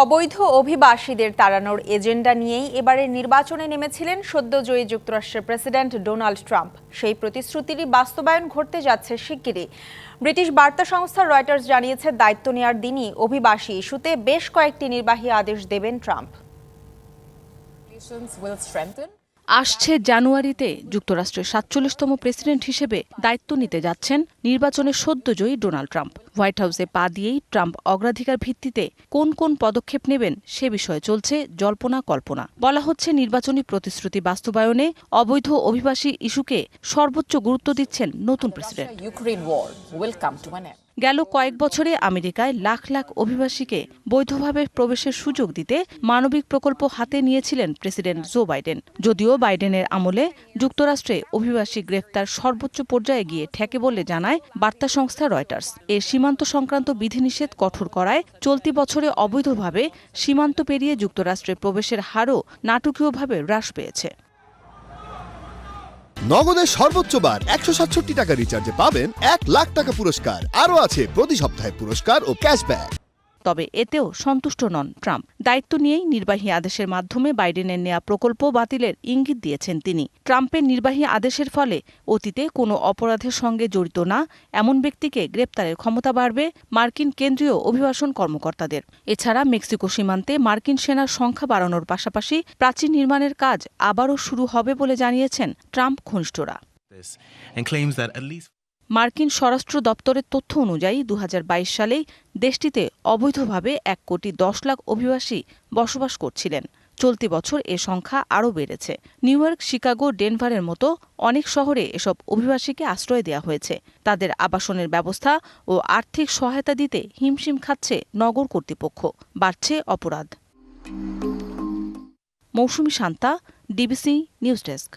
অবৈধ অভিবাসীদের তাড়ানোর এজেন্ডা নিয়েই এবারের নির্বাচনে নেমেছিলেন সদ্যজয়ী যুক্তরাষ্ট্রের প্রেসিডেন্ট ডোনাল্ড ট্রাম্প। সেই প্রতিশ্রুতিরই বাস্তবায়ন ঘটতে যাচ্ছে শিগগিরই। ব্রিটিশ বার্তা সংস্থা রয়টার্স জানিয়েছে, দায়িত্ব নেওয়ার দিনই অভিবাসী ইস্যুতে বেশ কয়েকটি নির্বাহী আদেশ দেবেন ট্রাম্প। আসছে জানুয়ারিতে যুক্তরাষ্ট্রের ৪৭তম প্রেসিডেন্ট হিসেবে দায়িত্ব নিতে যাচ্ছেন নির্বাচনে সদ্যজয়ী ডোনাল্ড ট্রাম্প। হোয়াইট হাউসে পা দিয়েই ট্রাম্প অগ্রাধিকার ভিত্তিতে কোন কোন পদক্ষেপ নেবেন সে বিষয়ে চলছে জল্পনা কল্পনা। বলা হচ্ছে, নির্বাচনী প্রতিশ্রুতি বাস্তবায়নে অবৈধ অভিবাসী ইস্যুকে সর্বোচ্চ গুরুত্ব দিচ্ছেন নতুন প্রেসিডেন্ট। গেল কয়েক বছরে আমেরিকায় লাখ লাখ অভিবাসীকে বৈধভাবে প্রবেশের সুযোগ দিতে মানবিক প্রকল্প হাতে নিয়েছিলেন প্রেসিডেন্ট জো বাইডেন। যদিও বাইডেনের আমলে যুক্তরাষ্ট্রে অভিবাসী গ্রেফতার সর্বোচ্চ পর্যায়ে গিয়ে ঠেকে বলে জানায় বার্তা সংস্থা রয়টার্স। এর সীমান্ত সংক্রান্ত বিধিনিষেধ কঠোর করায় চলতি বছরে অবৈধভাবে সীমান্ত পেরিয়ে যুক্তরাষ্ট্রে প্রবেশের হারও নাটকীয়ভাবে হ্রাস পেয়েছে। নগদের সর্বোচ্চ বার ১৬৭ টাকা রিচার্জে পাবেন ১ লাখ টাকা পুরস্কার। আরও আছে প্রতি সপ্তাহে পুরস্কার ও ক্যাশব্যাক। তবে এতেও সন্তুষ্ট নন ট্রাম্প। দায়িত্ব নিয়েই নির্বাহী আদেশের মাধ্যমে বাইডেনের নেয়া প্রকল্প বাতিলের ইঙ্গিত দিয়েছেন তিনি। ট্রাম্পের নির্বাহী আদেশের ফলে অতীতে কোনো অপরাধের সঙ্গে জড়িত না এমন ব্যক্তিকে গ্রেপ্তারের ক্ষমতা বাড়বে মার্কিন কেন্দ্রীয় অভিবাসন কর্মকর্তাদের। এছাড়া মেক্সিকো সীমান্তে মার্কিন সেনার সংখ্যা বাড়ানোর পাশাপাশি প্রাচীর নির্মাণের কাজ আবারও শুরু হবে বলে জানিয়েছেন ট্রাম্প ঘনিষ্ঠরা। মার্কিন স্বরাষ্ট্র দপ্তরের তথ্য অনুযায়ী ২০২২ সালেই দেশটিতে অবৈধভাবে ১,১০,০০,০০০ অভিবাসী বসবাস করছিলেন। চলতি বছর এ সংখ্যা আরও বেড়েছে। নিউ ইয়র্ক, শিকাগো, ডেনভারের মতো অনেক শহরে এসব অভিবাসীকে আশ্রয় দেওয়া হয়েছে। তাদের আবাসনের ব্যবস্থা ও আর্থিক সহায়তা দিতে হিমশিম খাচ্ছে নগর কর্তৃপক্ষ। বাড়ছে অপরাধ। মৌসুমী শান্তা, ডিবিসি নিউজ ডেস্ক।